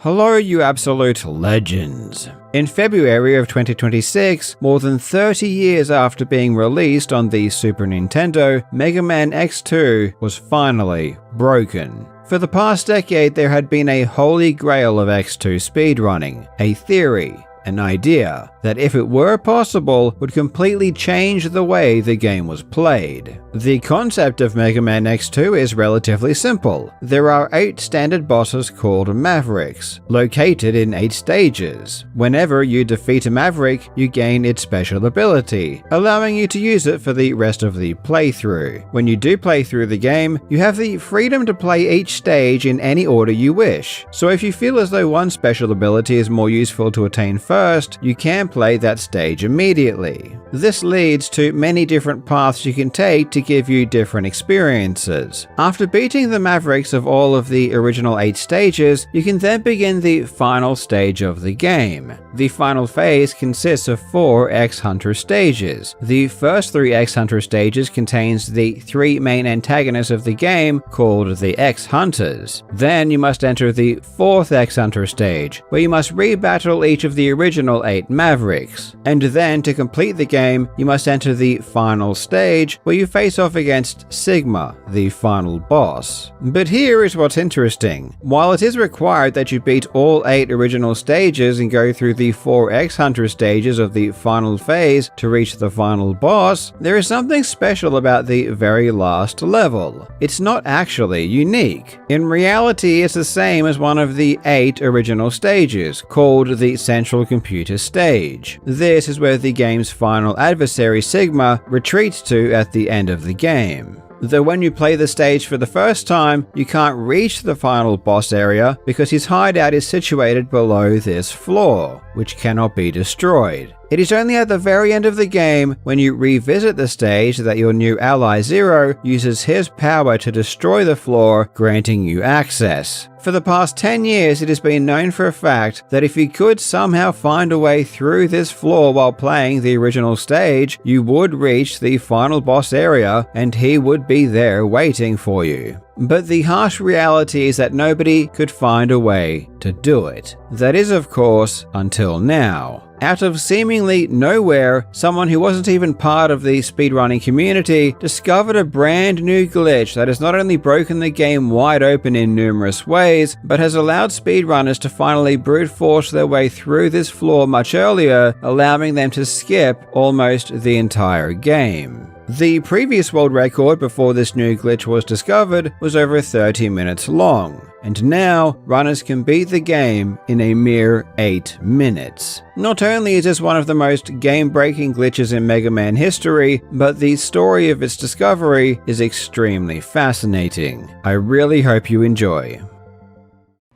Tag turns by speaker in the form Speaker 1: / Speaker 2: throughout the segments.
Speaker 1: Hello, you absolute legends. In February of 2026, more than 30 years after being released on the Super Nintendo, Mega Man X2 was finally broken. For the past decade, there had been a holy grail of X2 speedrunning, a theory, an idea that if it were possible would completely change the way the game was played. The concept of Mega Man X2 is relatively simple. There are 8 standard bosses called Mavericks, located in 8 stages. Whenever you defeat a Maverick, you gain its special ability, allowing you to use it for the rest of the playthrough. When you do play through the game, you have the freedom to play each stage in any order you wish. So if you feel as though one special ability is more useful to attain first, you can play that stage immediately. This leads to many different paths you can take to give you different experiences. After beating the Mavericks of all of the original 8 stages, you can then begin the final stage of the game. The final phase consists of 4 X-Hunter stages. The first 3 X-Hunter stages contains the 3 main antagonists of the game called the X-Hunters. Then you must enter the 4th X-Hunter stage, where you must re-battle each of the original 8 Mavericks. And then to complete the game, you must enter the final stage, where you face off against Sigma, the final boss. But here is what's interesting. While it is required that you beat all 8 original stages and go through the 4 X-Hunter stages of the final phase to reach the final boss, there is something special about the very last level. It's not actually unique. In reality, it's the same as one of the 8 original stages, called the Central Computer stage. This is where the game's final adversary Sigma retreats to at the end of the game. Though when you play the stage for the first time, you can't reach the final boss area because his hideout is situated below this floor, which cannot be destroyed. It is only at the very end of the game, when you revisit the stage, that your new ally Zero uses his power to destroy the floor, granting you access. For the past 10 years, it has been known for a fact that if you could somehow find a way through this floor while playing the original stage, you would reach the final boss area and he would be there waiting for you. But the harsh reality is that nobody could find a way to do it. That is, of course, until now. Out of seemingly nowhere, someone who wasn't even part of the speedrunning community discovered a brand new glitch that has not only broken the game wide open in numerous ways, but has allowed speedrunners to finally brute force their way through this floor much earlier, allowing them to skip almost the entire game. The previous world record before this new glitch was discovered was over 30 minutes long, and now runners can beat the game in a mere 8 minutes. Not only is this one of the most game-breaking glitches in Mega Man history, but the story of its discovery is extremely fascinating. I really hope you enjoy.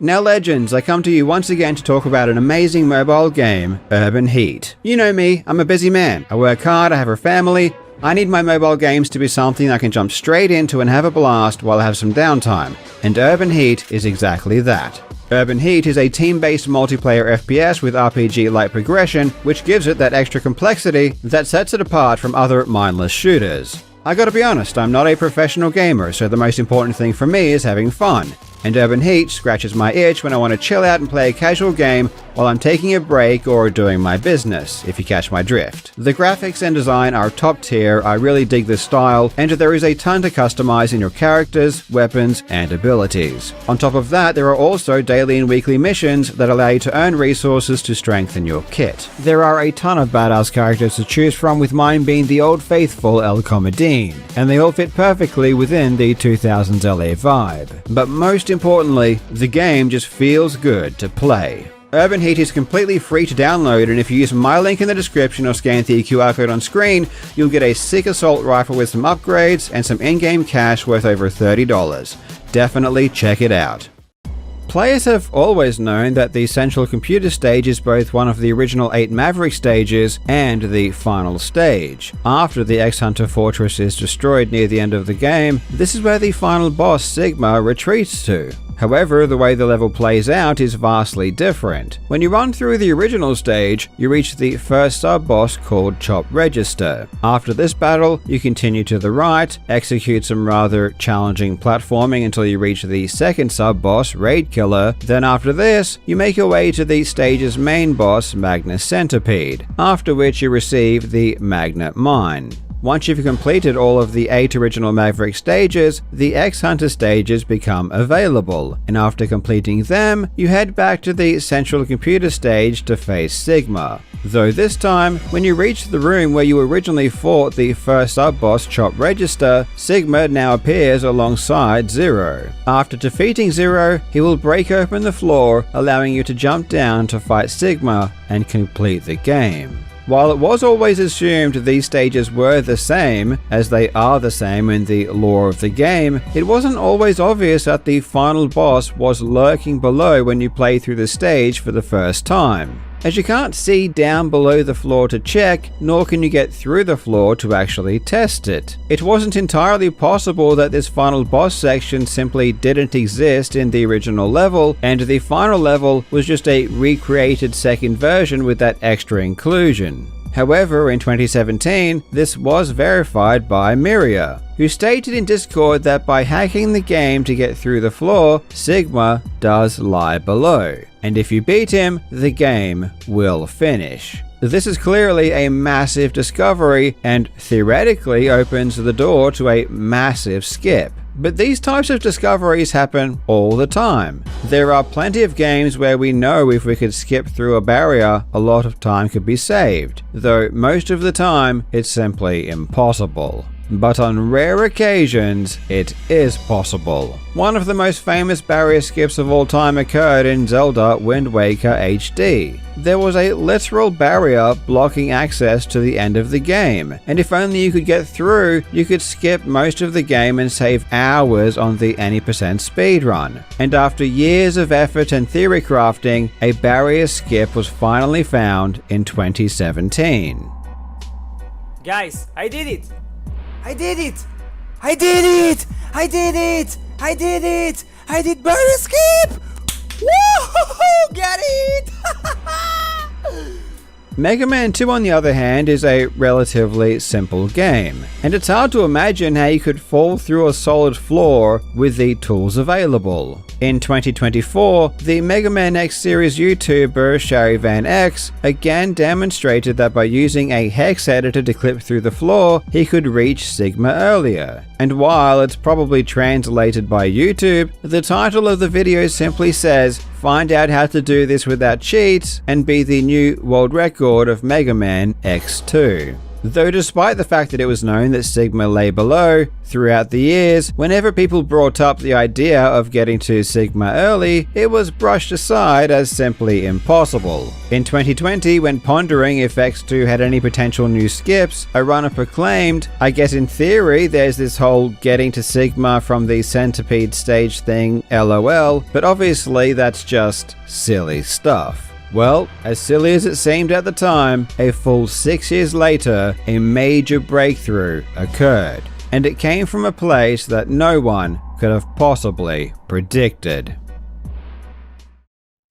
Speaker 1: Now legends, I come to you once again to talk about an amazing mobile game, Urban Heat. You know me, I'm a busy man. I work hard, I have a family. I need my mobile games to be something I can jump straight into and have a blast while I have some downtime, and Urban Heat is exactly that. Urban Heat is a team-based multiplayer FPS with RPG-like progression, which gives it that extra complexity that sets it apart from other mindless shooters. I gotta be honest, I'm not a professional gamer, so the most important thing for me is having fun. And Urban Heat scratches my itch when I want to chill out and play a casual game while I'm taking a break or doing my business, if you catch my drift. The graphics and design are top tier, I really dig this style, and there is a ton to customize in your characters, weapons, and abilities. On top of that, there are also daily and weekly missions that allow you to earn resources to strengthen your kit. There are a ton of badass characters to choose from, with mine being the old faithful El Comodine, and they all fit perfectly within the 2000s LA vibe. But most importantly, the game just feels good to play. Urban Heat is completely free to download, and if you use my link in the description or scan the QR code on screen, you'll get a sick assault rifle with some upgrades and some in-game cash worth over $30. Definitely check it out. Players have always known that the Central Computer stage is both one of the original 8 Maverick stages and the final stage. After the X-Hunter Fortress is destroyed near the end of the game, this is where the final boss, Sigma, retreats to. However, the way the level plays out is vastly different. When you run through the original stage, you reach the first sub-boss called Chop Register. After this battle, you continue to the right, execute some rather challenging platforming until you reach the second sub-boss, Raid Killer. Then after this, you make your way to the stage's main boss, Magnus Centipede, after which you receive the Magnet Mine. Once you've completed all of the 8 original Maverick stages, the X-Hunter stages become available, and after completing them, you head back to the central computer stage to face Sigma. Though this time, when you reach the room where you originally fought the first sub-boss Chop Register, Sigma now appears alongside Zero. After defeating Zero, he will break open the floor, allowing you to jump down to fight Sigma and complete the game. While it was always assumed these stages were the same, as they are the same in the lore of the game, it wasn't always obvious that the final boss was lurking below when you play through the stage for the first time, as you can't see down below the floor to check, nor can you get through the floor to actually test it. It wasn't entirely possible that this final boss section simply didn't exist in the original level, and the final level was just a recreated second version with that extra inclusion. However, in 2017, this was verified by Miria, who stated in Discord that by hacking the game to get through the floor, Sigma does lie below, and if you beat him, the game will finish. This is clearly a massive discovery and theoretically opens the door to a massive skip. But these types of discoveries happen all the time. There are plenty of games where we know if we could skip through a barrier, a lot of time could be saved, though most of the time it's simply impossible. But on rare occasions, it is possible. One of the most famous barrier skips of all time occurred in Zelda Wind Waker HD. There was a literal barrier blocking access to the end of the game, and if only you could get through, you could skip most of the game and save hours on the any % speedrun. And after years of effort and theory crafting, a barrier skip was finally found in 2017.
Speaker 2: Guys, I did it! I did it! I did it! I did it! I did it! I did barrier skip! Woohoo! Get it!
Speaker 1: Mega Man 2 on the other hand is a relatively simple game, and it's hard to imagine how you could fall through a solid floor with the tools available. In 2024, the Mega Man X series YouTuber Shari Van X again demonstrated that by using a hex editor to clip through the floor, he could reach Sigma earlier. And while it's probably translated by YouTube, the title of the video simply says, "Find out how to do this without cheats and be the new world record of Mega Man X2. Though despite the fact that it was known that Sigma lay below, throughout the years, whenever people brought up the idea of getting to Sigma early, it was brushed aside as simply impossible. In 2020, when pondering if X2 had any potential new skips, a runner proclaimed, "I guess in theory there's this whole getting to Sigma from the centipede stage thing, lol, but obviously that's just silly stuff." Well, as silly as it seemed at the time, a full 6 years later, a major breakthrough occurred, and it came from a place that no one could have possibly predicted.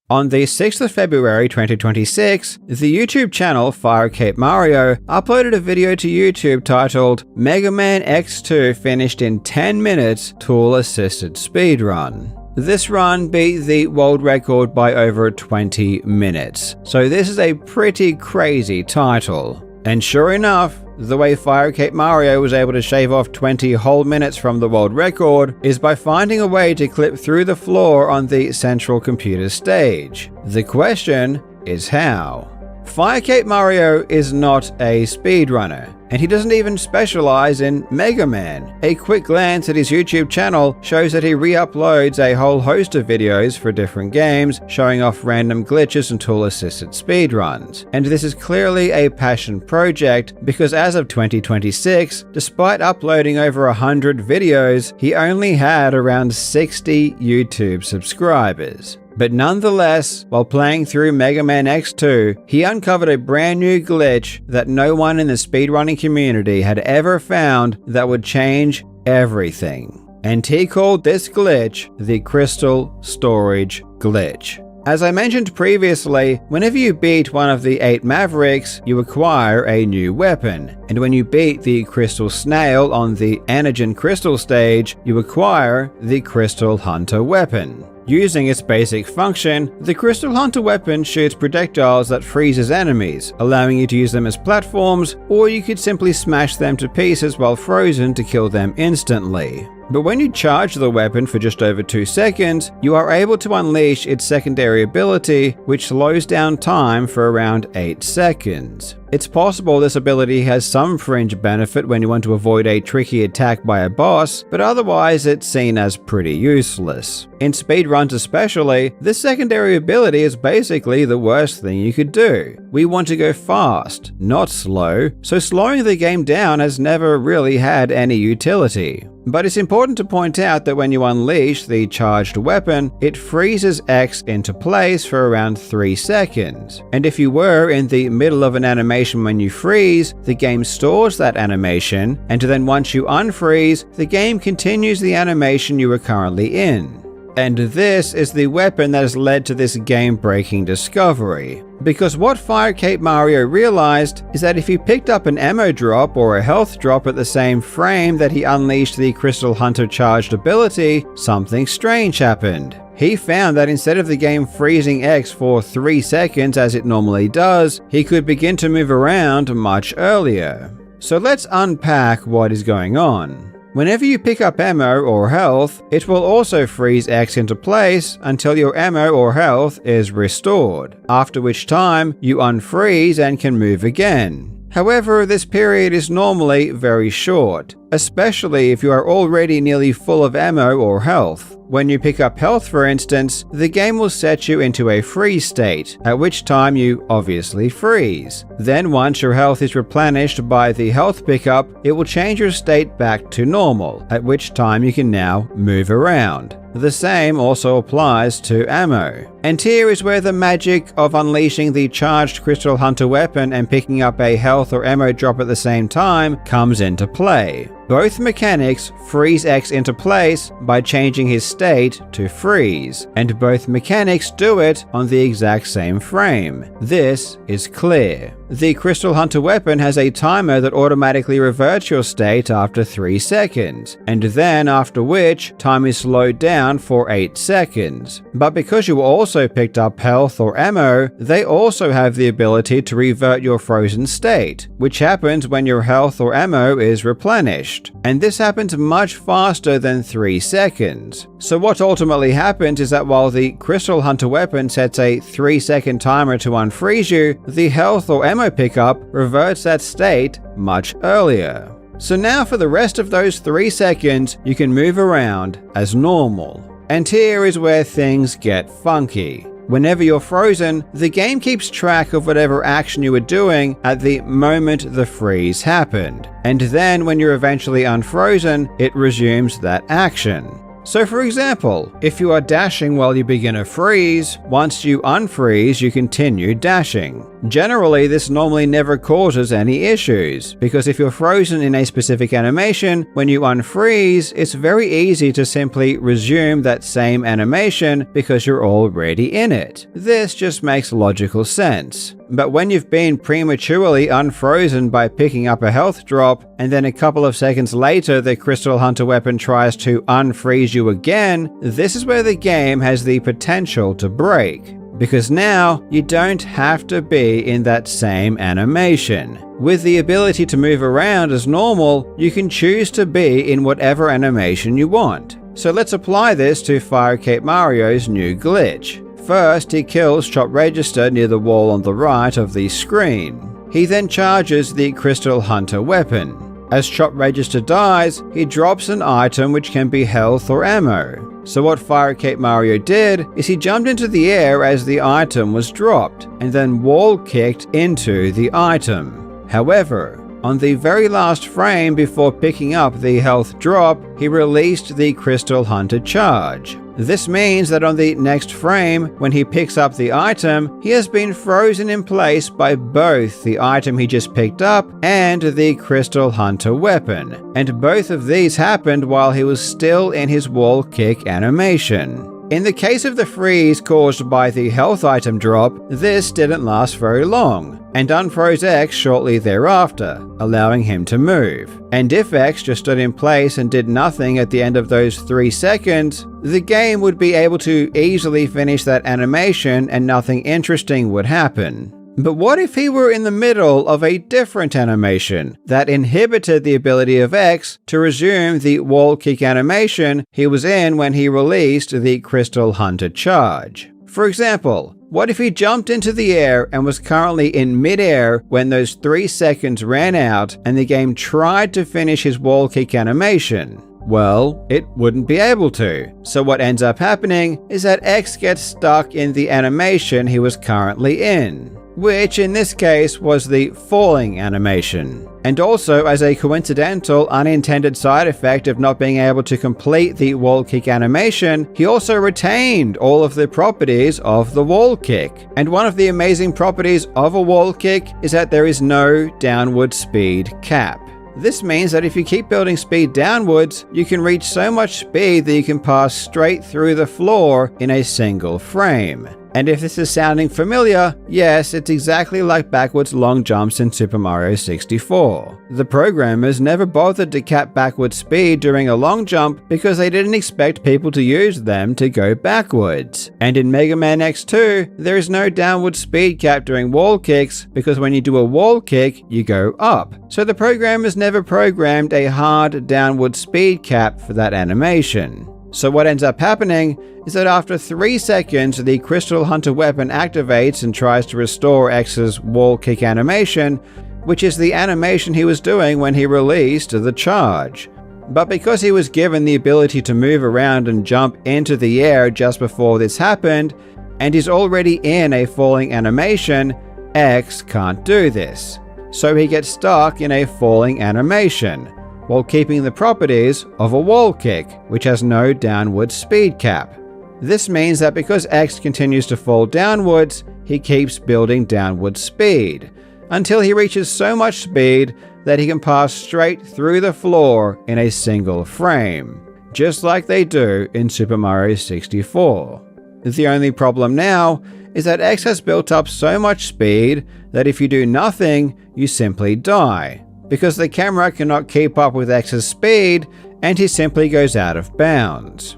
Speaker 1: On the 6th of February 2026, the YouTube channel Fire Cape Mario uploaded a video to YouTube titled Mega Man X2 Finished in 10 Minutes Tool-Assisted Speedrun. This run beat the world record by over 20 minutes, so this is a pretty crazy title. And sure enough, the way Fire Cape Mario was able to shave off 20 whole minutes from the world record is by finding a way to clip through the floor on the central computer stage. The question is how? Fire Cape Mario is not a speedrunner, and he doesn't even specialize in Mega Man. A quick glance at his YouTube channel shows that he re-uploads a whole host of videos for different games, showing off random glitches and tool-assisted speedruns. And this is clearly a passion project, because as of 2026, despite uploading over 100 videos, he only had around 60 YouTube subscribers. But nonetheless, while playing through Mega Man X2, he uncovered a brand new glitch that no one in the speedrunning community had ever found that would change everything. and he called this glitch the Crystal Storage Glitch. As I mentioned previously, whenever you beat one of the 8 Mavericks, you acquire a new weapon, and when you beat the Crystal Snail on the Energon Crystal stage, you acquire the Crystal Hunter weapon. Using its basic function, the Crystal Hunter weapon shoots projectiles that freezes enemies, allowing you to use them as platforms, or you could simply smash them to pieces while frozen to kill them instantly. But when you charge the weapon for just over 2 seconds, you are able to unleash its secondary ability, which slows down time for around 8 seconds. It's possible this ability has some fringe benefit when you want to avoid a tricky attack by a boss, but otherwise it's seen as pretty useless. In speedruns especially, this secondary ability is basically the worst thing you could do. We want to go fast, not slow, so slowing the game down has never really had any utility. But it's important to point out that when you unleash the charged weapon, it freezes X into place for around 3 seconds. And if you were in the middle of an animation when you freeze, the game stores that animation, and then once you unfreeze, the game continues the animation you are currently in. And this is the weapon that has led to this game-breaking discovery. Because what Fire Cape Mario realized is that if he picked up an ammo drop or a health drop at the same frame that he unleashed the Crystal Hunter charged ability, something strange happened. He found that instead of the game freezing X for 3 seconds as it normally does, he could begin to move around much earlier. So let's unpack what is going on. Whenever you pick up ammo or health, it will also freeze X into place until your ammo or health is restored, after which time you unfreeze and can move again. However, this period is normally very short, especially if you are already nearly full of ammo or health. When you pick up health, for instance, the game will set you into a freeze state, at which time you obviously freeze. Then once your health is replenished by the health pickup, it will change your state back to normal, at which time you can now move around. The same also applies to ammo. And here is where the magic of unleashing the charged Crystal Hunter weapon and picking up a health or ammo drop at the same time comes into play. Both mechanics freeze X into place by changing his state to freeze, and both mechanics do it on the exact same frame. This is clear. The Crystal Hunter weapon has a timer that automatically reverts your state after 3 seconds, and then after which, time is slowed down for 8 seconds. But because you also picked up health or ammo, they also have the ability to revert your frozen state, which happens when your health or ammo is replenished. And this happens much faster than 3 seconds. So what ultimately happens is that while the Crystal Hunter weapon sets a 3-second timer to unfreeze you, the health or ammo pickup reverts that state much earlier. So now for the rest of those 3 seconds, you can move around as normal. And here is where things get funky. Whenever you're frozen, the game keeps track of whatever action you were doing at the moment the freeze happened. And then when you're eventually unfrozen, it resumes that action. So for example, if you are dashing while you begin a freeze, once you unfreeze, you continue dashing. Generally, this normally never causes any issues, because if you're frozen in a specific animation, when you unfreeze, it's very easy to simply resume that same animation because you're already in it. This just makes logical sense. But when you've been prematurely unfrozen by picking up a health drop, and then a couple of seconds later the Crystal Hunter weapon tries to unfreeze you again, this is where the game has the potential to break. Because now, you don't have to be in that same animation. With the ability to move around as normal, you can choose to be in whatever animation you want. So let's apply this to Fire Cape Mario's new glitch. First, he kills Chop Register near the wall on the right of the screen. He then charges the Crystal Hunter weapon. As Chop Register dies, he drops an item which can be health or ammo. So what Fire Cape Mario did is he jumped into the air as the item was dropped, and then wall kicked into the item. However, On the very last frame before picking up the health drop, he released the Crystal Hunter charge. This means that on the next frame, when he picks up the item, he has been frozen in place by both the item he just picked up and the Crystal Hunter weapon, and both of these happened while he was still in his wall kick animation. In the case of the freeze caused by the health item drop, this didn't last very long, and unfroze X shortly thereafter, allowing him to move. And if X just stood in place and did nothing at the end of those 3 seconds, the game would be able to easily finish that animation and nothing interesting would happen. But what if he were in the middle of a different animation that inhibited the ability of X to resume the wall kick animation he was in when he released the Crystal Hunter charge? For example, what if he jumped into the air and was currently in mid-air when those 3 seconds ran out and the game tried to finish his wall kick animation? Well, it wouldn't be able to. So what ends up happening is that X gets stuck in the animation he was currently in, which in this case was the falling animation. And also, as a coincidental, unintended side effect of not being able to complete the wall kick animation, he also retained all of the properties of the wall kick. And one of the amazing properties of a wall kick is that there is no downward speed cap. This means that if you keep building speed downwards, you can reach so much speed that you can pass straight through the floor in a single frame. And if this is sounding familiar, yes, it's exactly like backwards long jumps in Super Mario 64. The programmers never bothered to cap backward speed during a long jump because they didn't expect people to use them to go backwards. And in Mega Man X2, there is no downward speed cap during wall kicks because when you do a wall kick, you go up. So the programmers never programmed a hard downward speed cap for that animation. So what ends up happening is that after 3 seconds, the Crystal Hunter weapon activates and tries to restore X's wall kick animation, which is the animation he was doing when he released the charge. But because he was given the ability to move around and jump into the air just before this happened, and is already in a falling animation, X can't do this. So he gets stuck in a falling animation, while keeping the properties of a wall kick, which has no downward speed cap. This means that because X continues to fall downwards, he keeps building downward speed, until he reaches so much speed that he can pass straight through the floor in a single frame, just like they do in Super Mario 64. The only problem now is that X has built up so much speed that if you do nothing, you simply die, because the camera cannot keep up with X's speed and he simply goes out of bounds.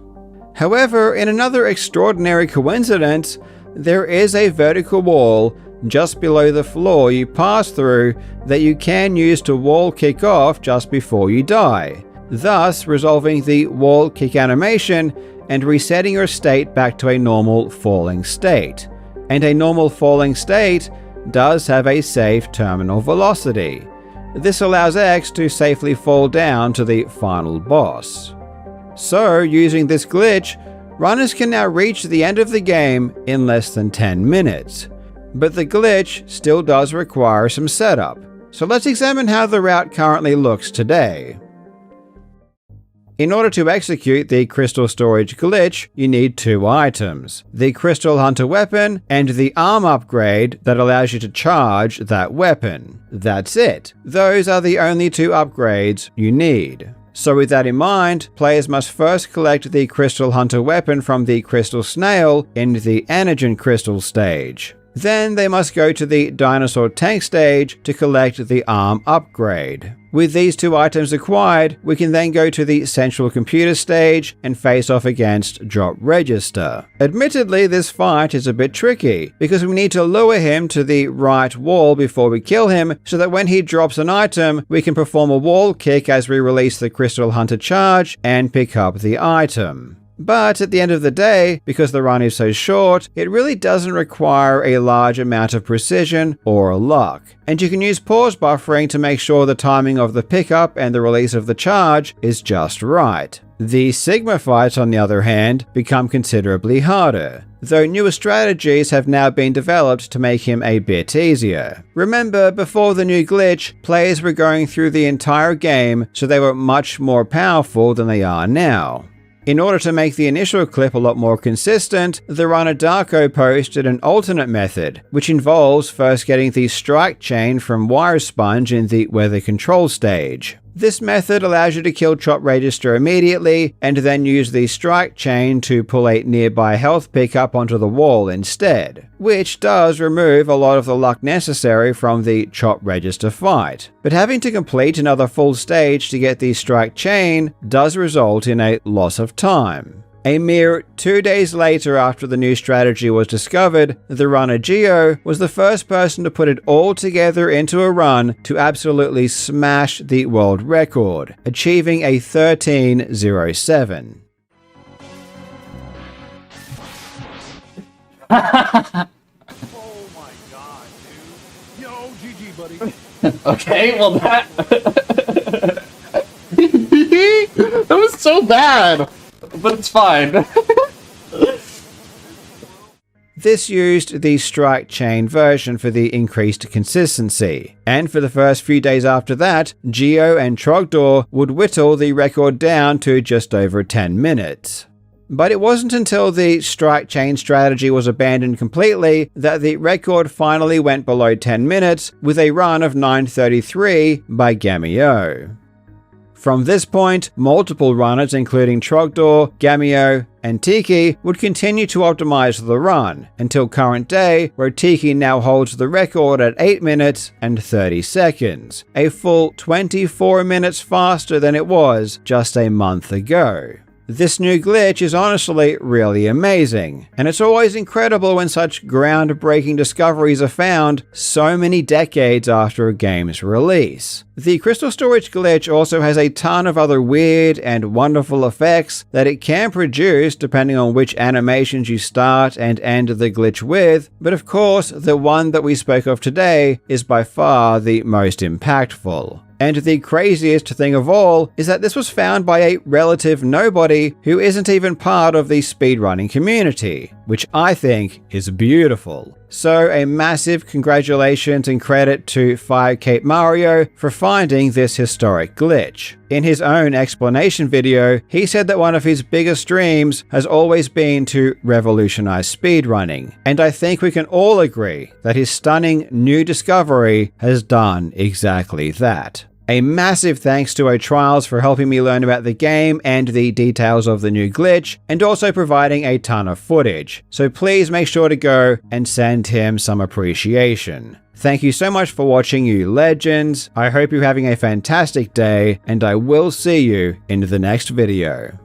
Speaker 1: However, in another extraordinary coincidence, there is a vertical wall just below the floor you pass through that you can use to wall kick off just before you die, thus resolving the wall kick animation and resetting your state back to a normal falling state. And a normal falling state does have a safe terminal velocity. This allows X to safely fall down to the final boss. So, using this glitch, runners can now reach the end of the game in less than 10 minutes. But the glitch still does require some setup. So let's examine how the route currently looks today. In order to execute the crystal storage glitch, you need 2 items: the Crystal Hunter weapon and the arm upgrade that allows you to charge that weapon. That's it. Those are the only 2 upgrades you need. So with that in mind, players must first collect the Crystal Hunter weapon from the Crystal Snail in the Anagen Crystal stage. Then they must go to the Dinosaur Tank stage to collect the arm upgrade. With these 2 items acquired, we can then go to the Central Computer stage and face off against Drop Register. Admittedly, this fight is a bit tricky, because we need to lure him to the right wall before we kill him, so that when he drops an item, we can perform a wall kick as we release the Crystal Hunter charge and pick up the item. But at the end of the day, because the run is so short, it really doesn't require a large amount of precision or luck. And you can use pause buffering to make sure the timing of the pickup and the release of the charge is just right. The Sigma fights, on the other hand, become considerably harder, though newer strategies have now been developed to make him a bit easier. Remember, before the new glitch, players were going through the entire game, so they were much more powerful than they are now. In order to make the initial clip a lot more consistent, the runner Darko posted an alternate method, which involves first getting the strike chain from Wire Sponge in the weather control stage. This method allows you to kill Chop Register immediately, and then use the strike chain to pull a nearby health pickup onto the wall instead, which does remove a lot of the luck necessary from the Chop Register fight. But having to complete another full stage to get the strike chain does result in a loss of time. A mere 2 days later after the new strategy was discovered, the runner Geo was the first person to put it all together into a run to absolutely smash the world record, achieving a 13:07.
Speaker 2: Oh my god, dude. Yo, GG, buddy.
Speaker 3: Okay, well that... that was so bad! But it's fine.
Speaker 1: This used the strike chain version for the increased consistency, and for the first few days after that, Geo and Trogdor would whittle the record down to just over 10 minutes. But it wasn't until the strike chain strategy was abandoned completely that the record finally went below 10 minutes with a run of 9:33 by Gamio. From this point, multiple runners including Trogdor, Gamio, and Tiki would continue to optimize the run, until current day, where Tiki now holds the record at 8 minutes and 30 seconds, a full 24 minutes faster than it was just a month ago. This new glitch is honestly really amazing, and it's always incredible when such groundbreaking discoveries are found so many decades after a game's release. The crystal storage glitch also has a ton of other weird and wonderful effects that it can produce depending on which animations you start and end the glitch with, but of course the one that we spoke of today is by far the most impactful. And the craziest thing of all is that this was found by a relative nobody who isn't even part of the speedrunning community, which I think is beautiful. So a massive congratulations and credit to Fire Cape Mario for finding this historic glitch. In his own explanation video, he said that one of his biggest dreams has always been to revolutionize speedrunning, and I think we can all agree that his stunning new discovery has done exactly that. A massive thanks to O'Trials for helping me learn about the game and the details of the new glitch, and also providing a ton of footage, so please make sure to go and send him some appreciation. Thank you so much for watching, you legends. I hope you're having a fantastic day, and I will see you in the next video.